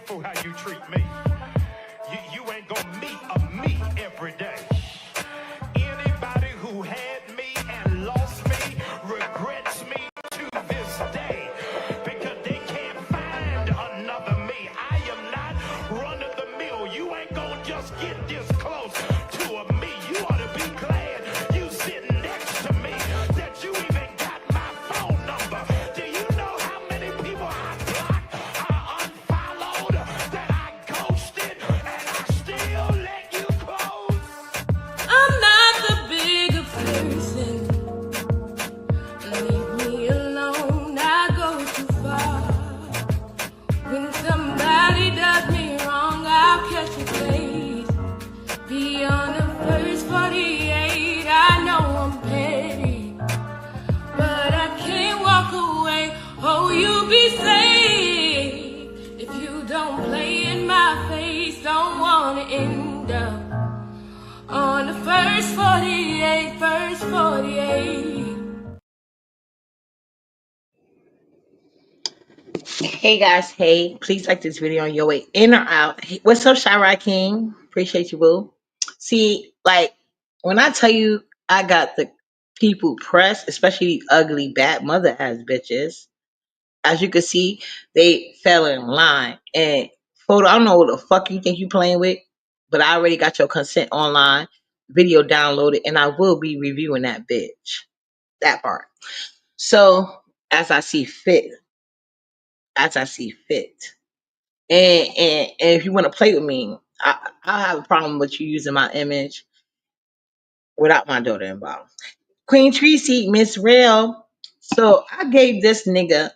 careful how you treat me. You ain't gonna meet a me every day. Anybody who had me and lost me regrets me to this day because they can't find another me. I am not run of the mill. You ain't gonna just get this close to a me. You ought to be glad you sitting next to me, that you even got my phone number. Do you know how many people I blocked, I unfollowed, that I ghosted, and I still let you close? I'm not the bigger person. Leave me alone, I go too far. When somebody does me wrong, I'll catch a case. Beyond the first 48, I know I'm petty, but I can't walk away. Oh, you be safe if you don't play in my face. Don't wanna end up on the first 48, first 48. Hey guys, hey, please like this video on your way in or out. Hey, what's up, Shyride King? Appreciate you, boo. See, like, when I tell you I got the people pressed, especially ugly, bad mother ass bitches, as you can see, they fell in line. And photo, I don't know what the fuck you think you playing with, but I already got your consent online, video downloaded, and I will be reviewing that bitch. That part. So, as I see fit, as I see fit. And if you want to play with me, I have a problem with you using my image without my daughter involved. Queen Tracy, Miss Real. So I gave this nigga.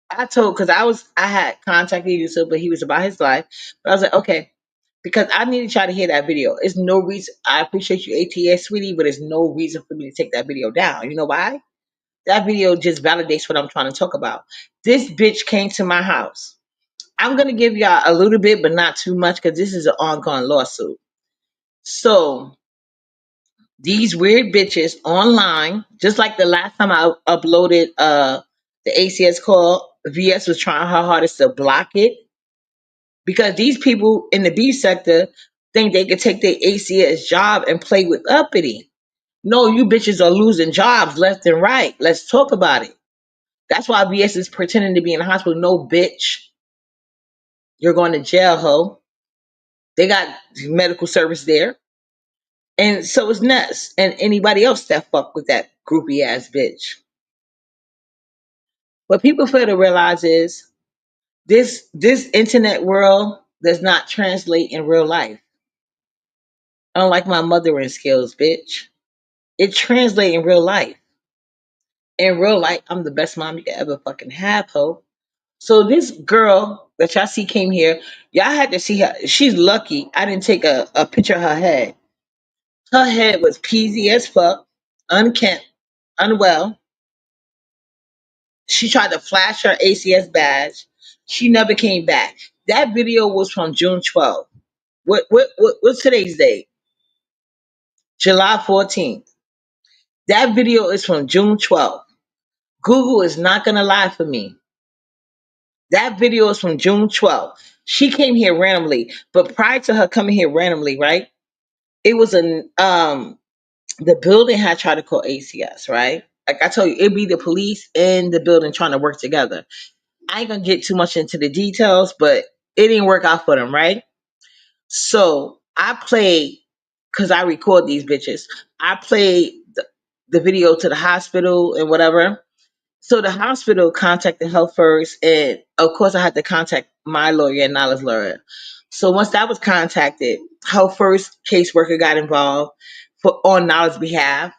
I told because I had contacted Yusuf, but he was about his life. But I was like, okay, because I needed y'all to hear that video. It's no reason. I appreciate you, ATS, sweetie, but there's no reason for me to take that video down. You know why? That video just validates what I'm trying to talk about. This bitch came to my house. I'm gonna give y'all a little bit, but not too much, because this is an ongoing lawsuit. So these weird bitches online, just like the last time I uploaded the ACS call, VS was trying her hardest to block it because these people in the B sector think they could take their ACS job and play with Uppity. No, you bitches are losing jobs left and right. Let's talk about it. That's why VS is pretending to be in the hospital. No, bitch, you're going to jail, ho. They got medical service there. And so is Ness and anybody else that fuck with that groupie ass bitch. What people fail to realize is this internet world does not translate in real life. Unlike my mothering skills, bitch. It translates in real life. In real life, I'm the best mom you could ever fucking have, ho. So this girl that y'all see came here, y'all had to see her. She's lucky I didn't take a picture of her head. Her head was peasy as fuck, unkempt, unwell. She tried to flash her ACS badge. She never came back. That video was from June 12th. What's today's date? July 14th. That video is from June 12th. Google is not gonna lie for me. That video is from June 12th. She came here randomly, but prior to her coming here randomly, right? It was the building had tried to call ACS, right? Like I told you, it'd be the police and the building trying to work together. I ain't gonna get too much into the details, but it didn't work out for them, right? So I played, because I record these bitches. I played the video to the hospital and whatever. So the hospital contacted her first, and of course I had to contact my lawyer and Nala's lawyer. So once that was contacted, her first caseworker got involved on Nala's behalf.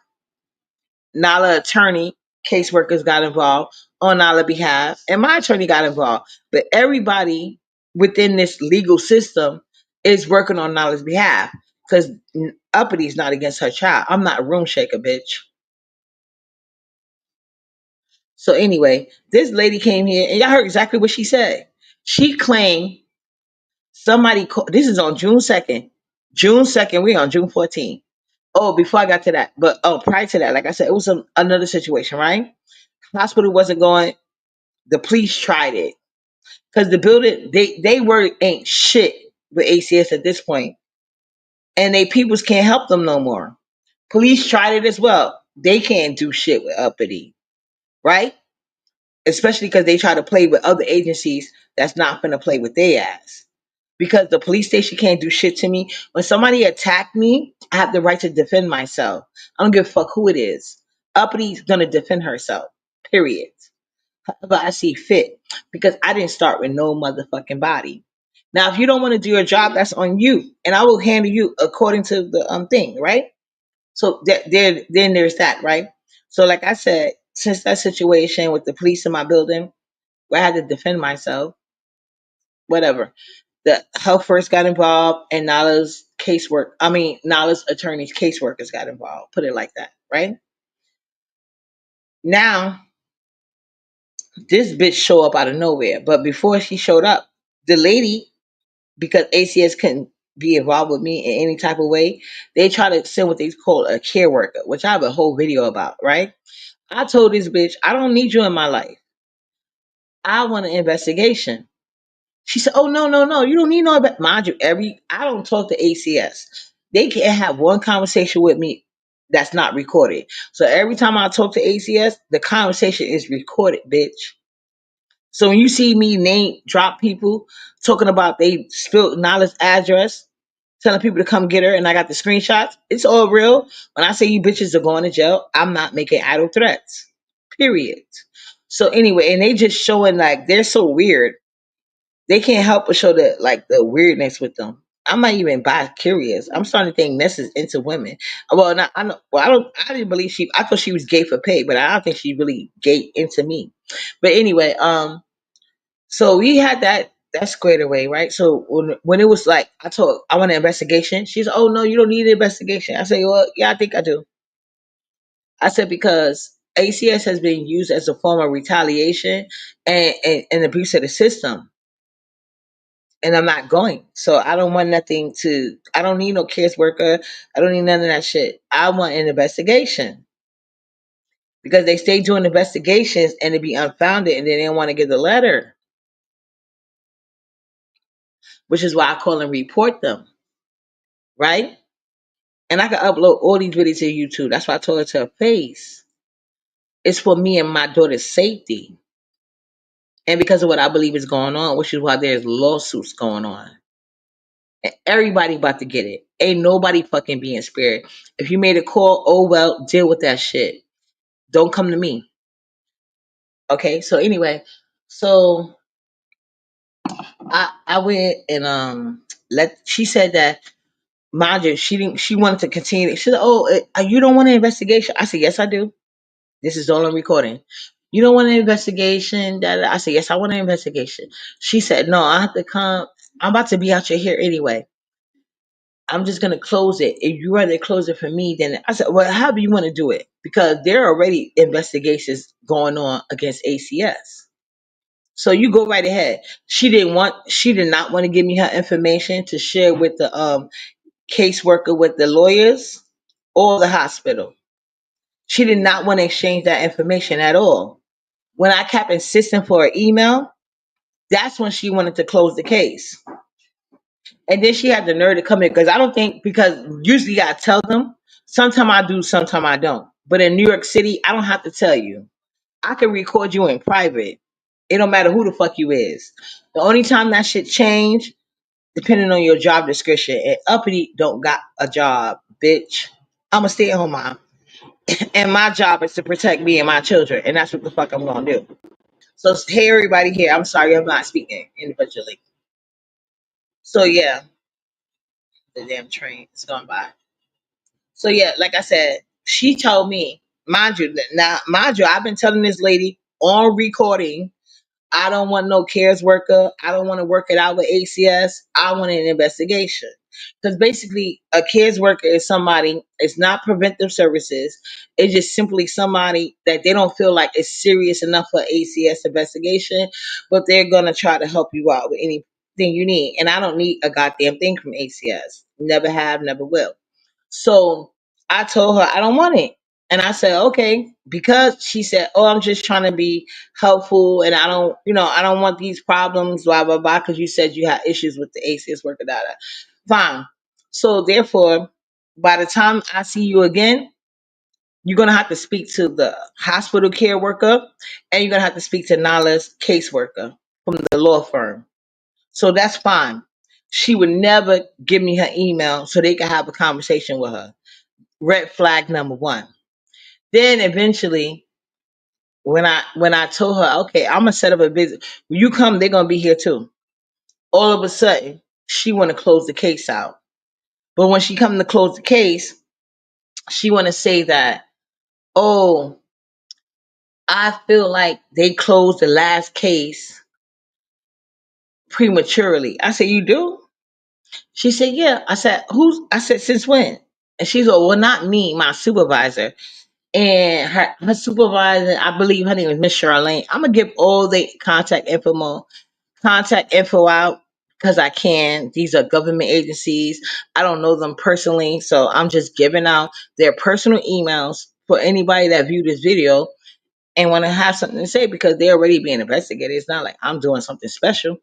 Nala attorney caseworkers got involved on Nala behalf, and my attorney got involved. But everybody within this legal system is working on Nala's behalf because Uppity is not against her child. I'm not a room shaker, bitch. So anyway, this lady came here, and y'all heard exactly what she said. She claimed somebody called. This is on June 2nd. June 2nd, we're on June 14th. Oh, before I got to that, but prior to that, like I said, it was another situation, right? Hospital wasn't going. The police tried it. because the building they were ain't shit with ACS at this point, and they peoples can't help them no more. Police tried it as well. They can't do shit with Uppity, right? Especially because they try to play with other agencies that's not gonna play with their ass. Because the police station can't do shit to me. When somebody attack me, I have the right to defend myself. I don't give a fuck who it is. Uppy's gonna defend herself. Period. However I see fit. Because I didn't start with no motherfucking body. Now, if you don't want to do your job, that's on you, and I will handle you according to the thing, right? So then there's that, right? So like I said, since that situation with the police in my building, where I had to defend myself, whatever. The health first got involved, and Nala's attorney's caseworkers got involved. Put it like that, right? Now, this bitch show up out of nowhere, but before she showed up, the lady, because ACS couldn't be involved with me in any type of way, they try to send what they call a care worker, which I have a whole video about, right? I told this bitch, I don't need you in my life. I want an investigation. She said, "Oh no, no, no! You don't need no." Mind you, I don't talk to ACS. They can't have one conversation with me that's not recorded. So every time I talk to ACS, the conversation is recorded, bitch. So when you see me name drop people talking about they spilled Nala's address, telling people to come get her, and I got the screenshots, it's all real. When I say you bitches are going to jail, I'm not making idle threats. Period. So anyway, and they just showing like they're so weird, they can't help but show the weirdness with them. I'm not even bi curious. I'm starting to think Ness is into women. Well, not I know. Well, I didn't believe she. I thought she was gay for pay, but I don't think she really gay into me. But anyway, so we had that squared away, right? So when it was like I want an investigation. She's, "Oh no, you don't need an investigation." I say, "Well, yeah, I think I do." I said because ACS has been used as a form of retaliation and abuse of the system, and I'm not going. So I don't want nothing to. I don't need no case worker. I don't need none of that shit. I want an investigation because they stay doing investigations and it be unfounded, and then they don't want to give the letter, which is why I call and report them, right? And I can upload all these videos to YouTube. That's why I told her to her face. It's for me and my daughter's safety, and because of what I believe is going on, which is why there's lawsuits going on. Everybody about to get it. Ain't nobody fucking being spared. If you made a call, oh well, deal with that shit. Don't come to me. Okay. So anyway, so I went and let she said that mind you, she wanted to continue. She said, "Oh, you don't want an investigation?" I said, "Yes, I do. This is all I'm recording." "You don't want an investigation?" That I said, "Yes, I want an investigation." She said, "No, I have to come. I'm about to be out your hair anyway. I'm just gonna close it. If you rather close it for me, then." I said, "Well, how do you want to do it? Because there are already investigations going on against ACS. So you go right ahead." She did not want to give me her information to share with the caseworker, with the lawyers, or the hospital. She did not want to exchange that information at all. When I kept insisting for an email, that's when she wanted to close the case. And then she had the nerve to come in because I don't think because usually I tell them. Sometimes I do, sometimes I don't. But in New York City, I don't have to tell you. I can record you in private. It don't matter who the fuck you is. The only time that shit change, depending on your job description. And Uppity don't got a job, bitch. I'm a stay-at-home mom, and my job is to protect me and my children, and that's what the fuck I'm gonna do. So hey, everybody here. I'm sorry I'm not speaking individually. So yeah, the damn train is going by. So yeah, like I said, she told me, mind you, I've been telling this lady on recording, I don't want no cares worker. I don't want to work it out with ACS. I want an investigation. Because basically, a cares worker is somebody, it's not preventive services. It's just simply somebody that they don't feel like is serious enough for ACS investigation, but they're going to try to help you out with anything you need. And I don't need a goddamn thing from ACS. Never have, never will. So I told her I don't want it. And I said, okay, because she said, oh, I'm just trying to be helpful and I don't, I don't want these problems, blah, blah, blah, because you said you had issues with the ACS worker data. Fine. So therefore, by the time I see you again, you're going to have to speak to the hospital care worker and you're going to have to speak to Nala's caseworker from the law firm. So that's fine. She would never give me her email so they could have a conversation with her. Red flag number one. Then eventually, when I told her, okay, I'm gonna set up a business. When you come, they're gonna be here too. All of a sudden, she want to close the case out. But when she come to close the case, she want to say that, oh, I feel like they closed the last case prematurely. I said, you do? She said, yeah. I said, who's? I said, since when? And she's like, well, not me, my supervisor. And her supervisor, I believe her name is Miss Charlene. I'm gonna give all the contact info out because I can. These are government agencies. I don't know them personally, so I'm just giving out their personal emails for anybody that viewed this video and want to have something to say because they're already being investigated. It's not like I'm doing something special.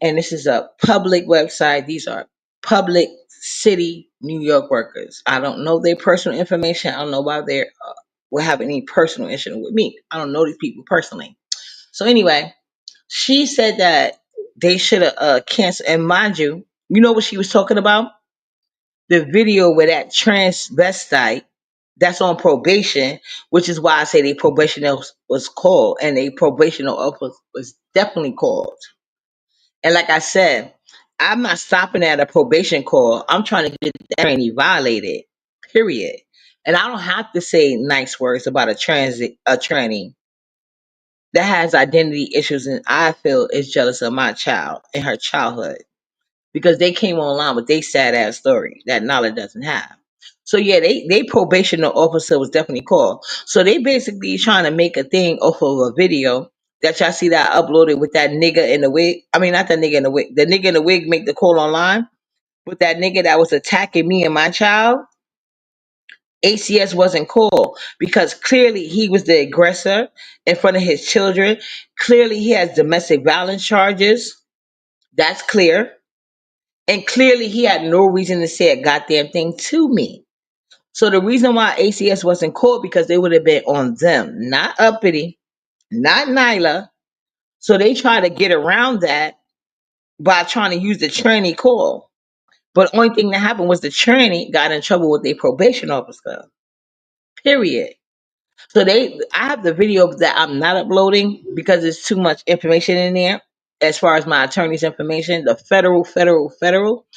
And this is a public website. These are public city New York workers. I don't know their personal information. I don't know why they will have any personal issue with me. I don't know these people personally. So anyway, she said that they should have canceled. And mind you, you know what she was talking about? The video where that transvestite that's on probation, which is why I say the probation was called, and a probational officer was definitely called. And like I said, I'm not stopping at a probation call. I'm trying to get that tranny violated. Period. And I don't have to say nice words about a tranny that has identity issues and I feel is jealous of my child in her childhood because they came online with their sad ass story that Nala doesn't have. So yeah, they probational officer was definitely called. So they basically trying to make a thing off of a video that y'all see that I uploaded with that nigga in the wig. I mean, not the nigga in the wig. The nigga in the wig make the call online with that nigga that was attacking me and my child. ACS wasn't called because clearly he was the aggressor in front of his children. Clearly he has domestic violence charges. That's clear. And clearly he had no reason to say a goddamn thing to me. So the reason why ACS wasn't called because they would have been on them, not Uppity, not Nyla. So they try to get around that by trying to use the tranny call. But the only thing that happened was the tranny got in trouble with their probation officer. Period. So I have the video that I'm not uploading because there's too much information in there as far as my attorney's information, the federal.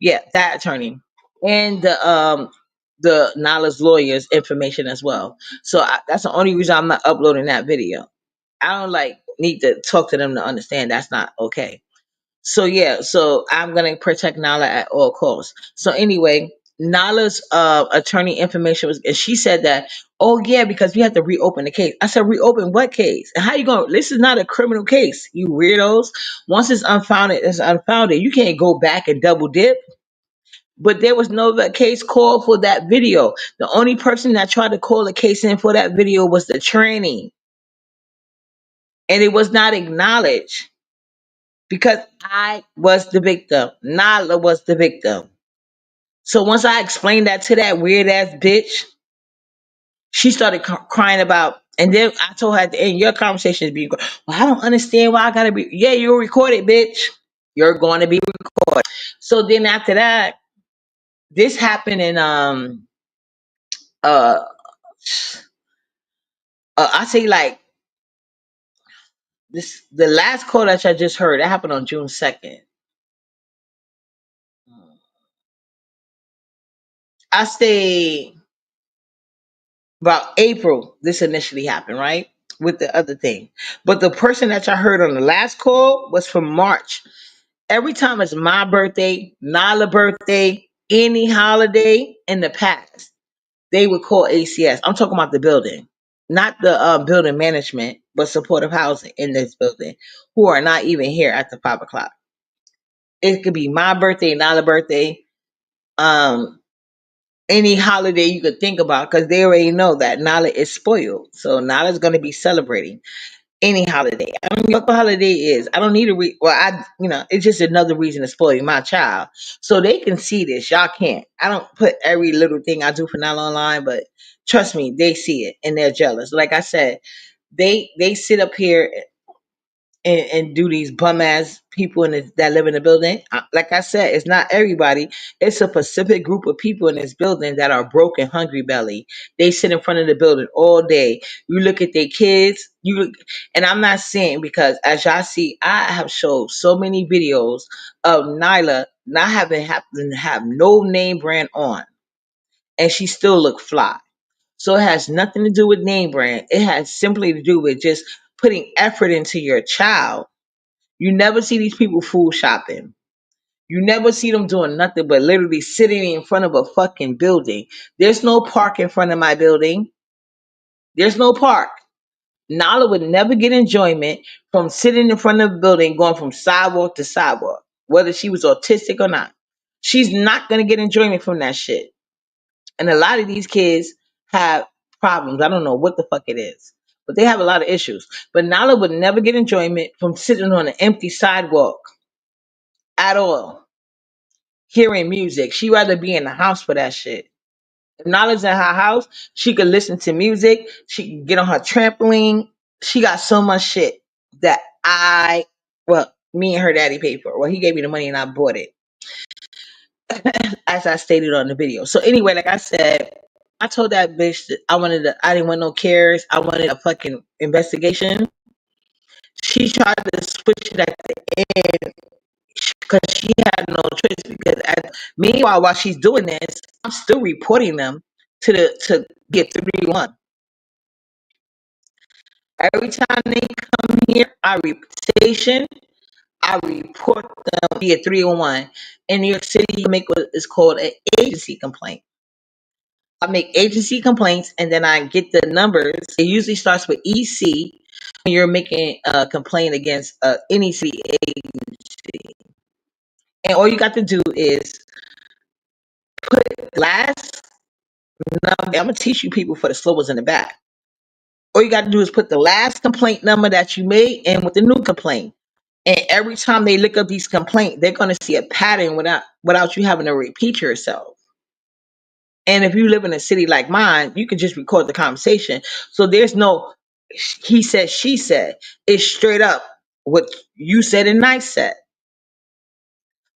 Yeah, that attorney. And the Nala's lawyer's information as well. So that's the only reason I'm not uploading that video. I don't like need to talk to them to understand that's not okay. So yeah, so I'm gonna protect Nala at all costs. So anyway, Nala's attorney information was, and she said that, oh yeah, because we have to reopen the case. I said, reopen what case? And how you going? This is not a criminal case, you weirdos. Once it's unfounded, it's unfounded. You can't go back and double dip. But there was no case called for that video. The only person that tried to call a case in for that video was the tranny, and it was not acknowledged because I was the victim. Nala was the victim. So once I explained that to that weird ass bitch, she started crying about. And then I told her at the end, your conversation is being. Well, I don't understand why I gotta be. Yeah, you're recorded, bitch. You're going to be recorded. So then after that, this happened in uh, I say like this. The last call that I just heard that happened on June 2nd. I say about April. This initially happened, right? With the other thing, but the person that I heard on the last call was from March. Every time it's my birthday, Nala birthday, any holiday in the past, they would call ACS. I'm talking about the building, not the building management, but supportive housing in this building, who are not even here at the 5 o'clock. It could be my birthday, Nala birthday. Um, any holiday you could think about because they already know that Nala is spoiled. So Nala's going to be celebrating any holiday. I don't know what the holiday is. I don't need to well, it's just another reason to spoil my child. So they can see this. Y'all can't. I don't put every little thing I do for Nala online, but trust me, they see it and they're jealous. Like I said, they sit up here and do these bum ass people that live in the building. Like I said, it's not everybody. It's a specific group of people in this building that are broken, hungry belly. They sit in front of the building all day. You look at their kids. And I'm not saying because as y'all see, I have showed so many videos of Nyla not having happen to have no name brand on, and she still look fly. So it has nothing to do with name brand. It has simply to do with just putting effort into your child. You never see these people food shopping. You never see them doing nothing but literally sitting in front of a fucking building. There's no park in front of my building. There's no park. Nala would never get enjoyment from sitting in front of the building, going from sidewalk to sidewalk, whether she was autistic or not. She's not going to get enjoyment from that shit. And a lot of these kids have problems. I don't know what the fuck it is, but they have a lot of issues. But Nala would never get enjoyment from sitting on an empty sidewalk at all, hearing music. She rather be in the house for that shit. If Nala's in her house, she could listen to music. She can get on her trampoline. She got so much shit that me and her daddy paid for. Well, he gave me the money and I bought it, as I stated on the video. So anyway, like I said, I told that bitch that I didn't want no cares. I wanted a fucking investigation. She tried to switch it at the end because she had no choice. Meanwhile, while she's doing this, I'm still reporting them to get 3-1. Every time they come here, station, I report them via 301. In New York City, you make what is called an agency complaint. I make agency complaints and then I get the numbers. It usually starts with EC when you're making a complaint against any city agency. And all you got to do is put last number. I'm going to teach you people for the slow ones in the back. All you got to do is put the last complaint number that you made and with the new complaint. And every time they look up these complaints, they're going to see a pattern without you having to repeat yourself. And if you live in a city like mine, you can just record the conversation. So there's no he said, she said. It's straight up what you said and I said.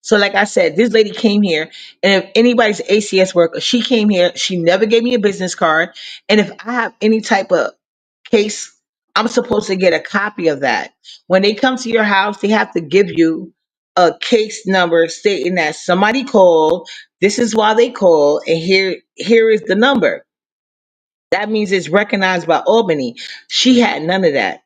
So like I said, this lady came here, and if anybody's an ACS worker, she came here. She never gave me a business card. And if I have any type of case, I'm supposed to get a copy of that. When they come to your house, they have to give you a case number stating that somebody called. This is why they called, and here is the number. That means it's recognized by Albany. She had none of that.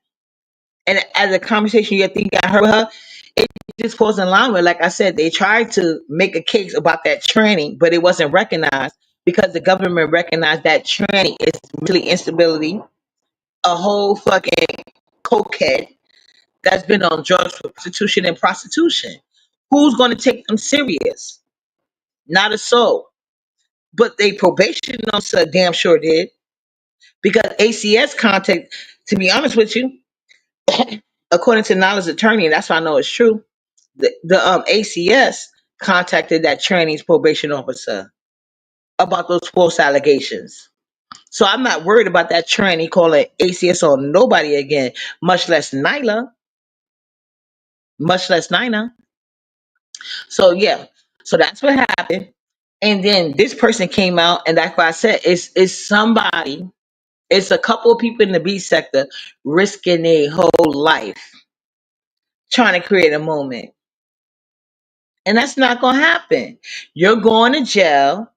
And as a conversation you think I heard with her, it just falls in line with, like I said, they tried to make a case about that training, but it wasn't recognized because the government recognized that training is mentally instability, a whole fucking cokehead that's been on drugs for prostitution and prostitution. Who's going to take them serious? Not a soul. But they probation officer damn sure did because ACS contact. To be honest with you, according to Nala's attorney, and that's why I know it's true. The ACS contacted that training's probation officer about those false allegations. So I'm not worried about that trainee calling ACS on nobody again, much less Nyla, much less Nina. So yeah, so that's what happened. And then this person came out, and that's why I said it's somebody. It's a couple of people in the B sector risking their whole life trying to create a moment. And that's not going to happen. You're going to jail.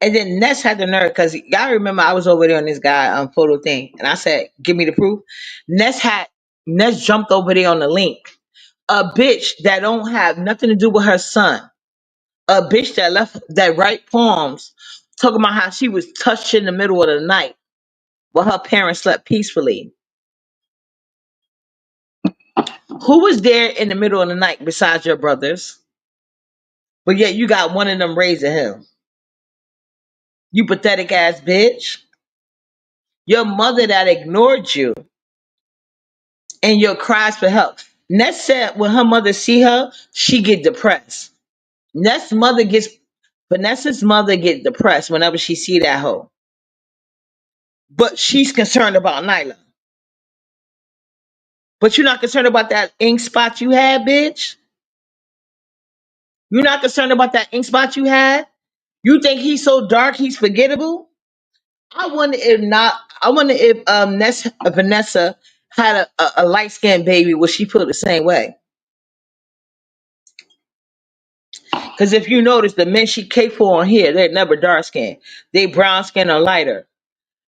And then Ness had the nerve, because y'all remember I was over there on this guy photo thing. And I said, give me the proof. Ness jumped over there on the link. A bitch that don't have nothing to do with her son. A bitch that left that right palms talking about how she was touched in the middle of the night while her parents slept peacefully. Who was there in the middle of the night besides your brothers? But yet you got one of them raising him. You pathetic ass bitch. Your mother that ignored you and your cries for help. Ness said when her mother see her, she get depressed. Ness mother gets Vanessa's mother get depressed whenever she see that hoe. But she's concerned about Nyla. But you're not concerned about that ink spot you had, bitch. You're not concerned about that ink spot you had. You think he's so dark he's forgettable? I wonder if not. I wonder if Vanessa had a light skinned baby, would she feel the same way? Because if you notice, the men she cared for on here, they're never dark skinned. They brown skin or lighter.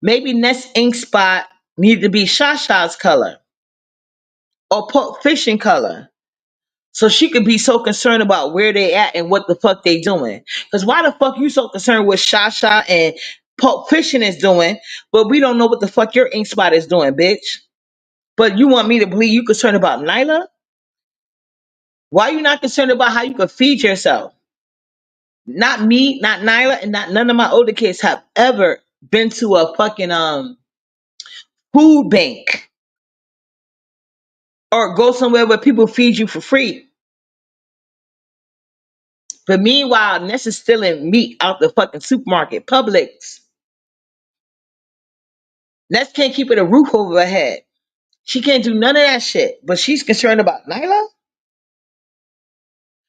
Maybe Ness ink spot need to be Shasha's color or Pulp Fiction color. So she could be so concerned about where they at and what the fuck they doing. Because why the fuck you so concerned with Shasha and Pulp Fiction is doing, but we don't know what the fuck your ink spot is doing, bitch. But you want me to believe you concerned about Nyla? Why you not concerned about how you can feed yourself? Not me, not Nyla, and not none of my older kids have ever been to a fucking food bank or go somewhere where people feed you for free. But meanwhile, Ness is stealing meat out the fucking supermarket, Publix. Ness can't keep it a roof over her head. She can't do none of that shit. But she's concerned about Nyla.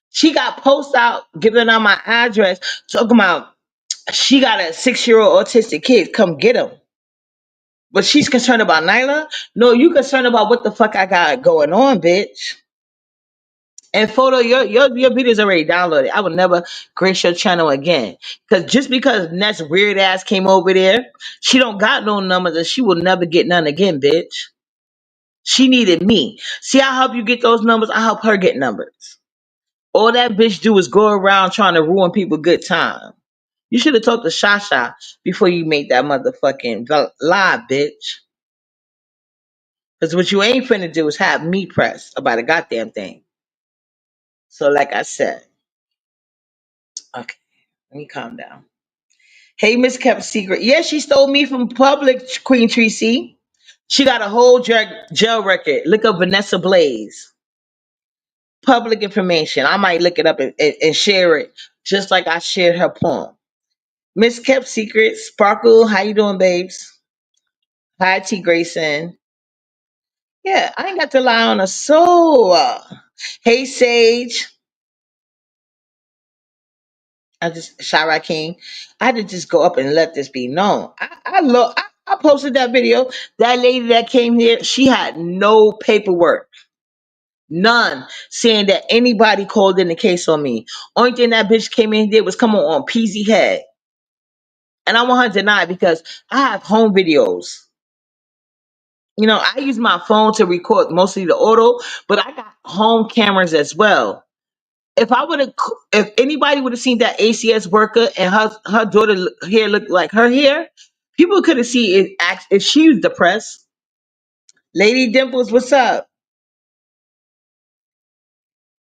She got posts out giving out my address, talking about she got a 6-year-old autistic kid. Come get him. But she's concerned about Nyla. No, you concerned about what the fuck I got going on, bitch. And photo, your video's already downloaded. I would never grace your channel again. Cause just because Ness weird ass came over there, she don't got no numbers and she will never get none again, bitch. She needed me. See, I help you get those numbers, I help her get numbers. All that bitch do is go around trying to ruin people good time. You should have talked to Shasha before you made that motherfucking lie, bitch. Cause what you ain't finna do is have me press about a goddamn thing. So like I said, okay, let me calm down. Hey, Miss Kept Secret. Yeah, she stole me from public, Queen Tracy. She got a whole jail record. Look up Vanessa Blaze. Public information. I might look it up and share it, just like I shared her poem. Miss Kept Secret, Sparkle. How you doing, babes? Hi, T. Grayson. Yeah, I ain't got to lie on a soul. Hey, Sage. I just Shara King. I had to just go up and let this be known. I posted that video. That lady that came here, she had no paperwork. None saying that anybody called in the case on me. Only thing that bitch came in did was come on Peasy Head. And I want her to deny it because I have home videos. You know, I use my phone to record mostly the auto, but I got home cameras as well. If I would have, if anybody would have seen that ACS worker and her daughter hair looked like her hair, people could have seen it if she was depressed. Lady Dimples, what's up?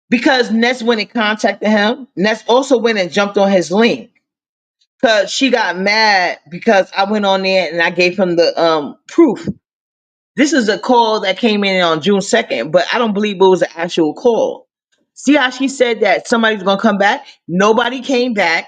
Because Ness went and contacted him. Ness also went and jumped on his link because she got mad because I went on there and I gave him the proof. This is a call that came in on June 2nd, but I don't believe it was an actual call. See how she said that somebody's gonna come back? Nobody came back.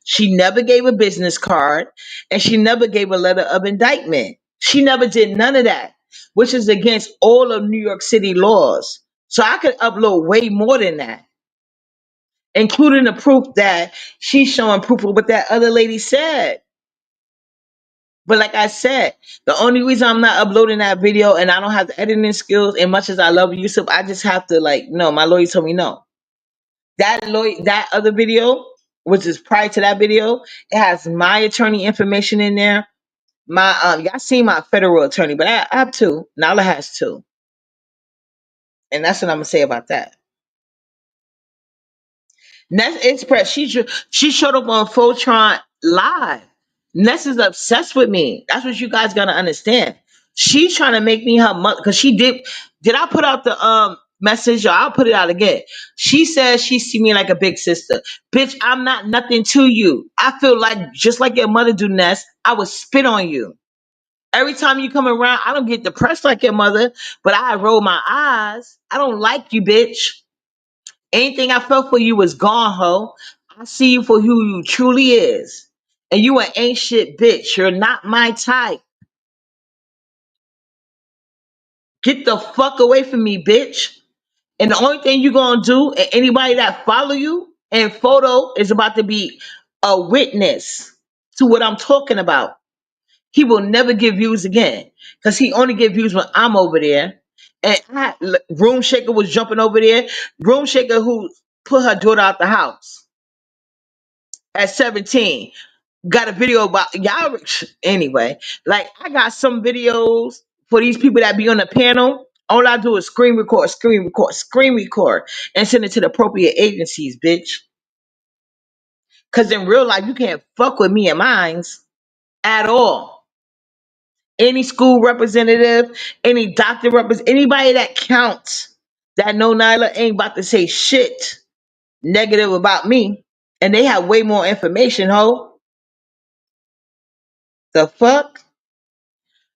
She never gave a business card and she never gave a letter of indictment. She never did none of that, which is against all of New York City laws. So I could upload way more than that, including the proof that she's showing proof of what that other lady said. But like I said, the only reason I'm not uploading that video and I don't have the editing skills, as much as I love Yusuf, I just have to like, no, my lawyer told me no. That other video, which is prior to that video, it has my attorney information in there. My y'all seen my federal attorney, but I have two. Nala has two. And that's what I'm gonna say about that. Ness Express, she showed up on Photron live. Ness is obsessed with me. That's what you guys gotta understand. She's trying to make me her mother because she did. Did I put out message, or I'll put it out again. She says she see me like a big sister. Bitch, I'm not nothing to you. I feel like just like your mother do, Ness, I would spit on you. Every time you come around, I don't get depressed like your mother, but I roll my eyes. I don't like you, bitch. Anything I felt for you was gone, ho. I see you for who you truly is. And you an ain't shit bitch. You're not my type. Get the fuck away from me, bitch. And the only thing you gonna do, and anybody that follow you and photo is about to be a witness to what I'm talking about. He will never get views again. Cause he only get views when I'm over there. And Room Shaker was jumping over there. Room Shaker who put her daughter out the house at 17. Got a video about y'all anyway. Like I got some videos for these people that be on the panel. All I do is screen record, and send it to the appropriate agencies, bitch. Cause in real life you can't fuck with me and mines at all. Any school representative, any doctor anybody that counts that know Nyla ain't about to say shit negative about me. And they have way more information, ho. The fuck?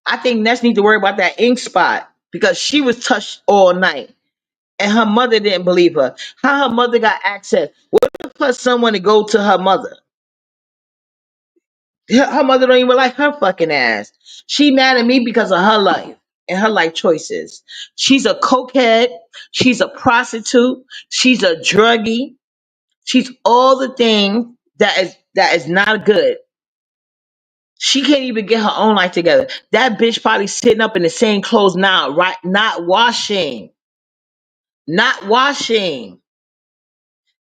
I think Ness need to worry about that ink spot because she was touched all night and her mother didn't believe her. How her mother got access? What if her son want to go to her mother? Her mother don't even like her fucking ass. She mad at me because of her life and her life choices. She's a cokehead. She's a prostitute. She's a druggie. She's all the things that is not good. She can't even get her own life together. That bitch probably sitting up in the same clothes now, right? Not washing. Not washing.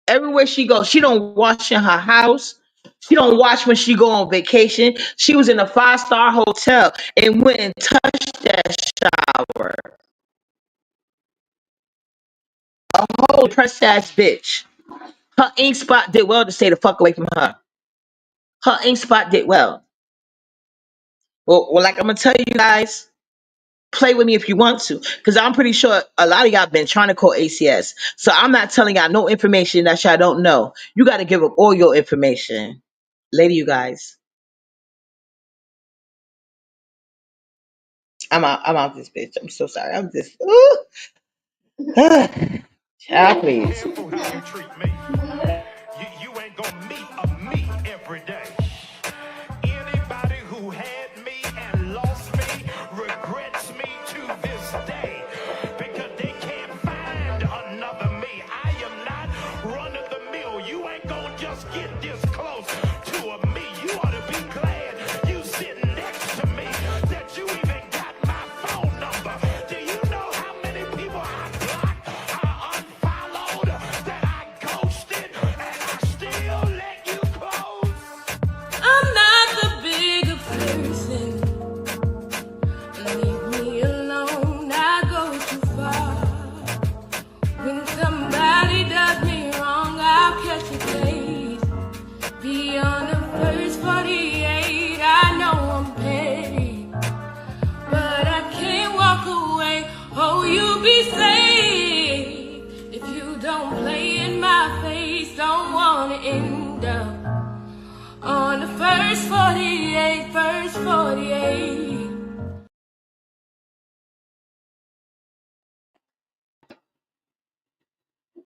Everywhere she goes, she don't wash in her house. She don't wash when she go on vacation. She was in a 5-star hotel and went and touched that shower. A whole depressed ass bitch. Her ink spot did well to stay the fuck away from her. Her ink spot did well. Well, like I'm gonna tell you guys, play with me if you want to, because I'm pretty sure a lot of y'all been trying to call ACS. So I'm not telling y'all no information that y'all don't know. You got to give up all your information. Later, you guys. I'm out. I'm out this bitch. I'm so sorry. I'm just. Child, please. Careful how you treat me. You ain't gonna meet a me every day. Anybody who had me and lost me regrets me to this day because they can't find another me. I am not run of the mill. You ain't gonna just get this close to a me. You ought to be glad you sitting next to me, that you even got my phone number. Do you know how many people I blocked, I unfollowed, that I ghosted, and I still let you close? I'm not the bigger person. Leave me alone, I go too far. When somebody does me wrong, I'll catch a case. Beyond the first 48, I know I'm petty, but I can't walk away. Oh, you be safe if you don't play in my face. Don't wanna end up on the first 48, first 48.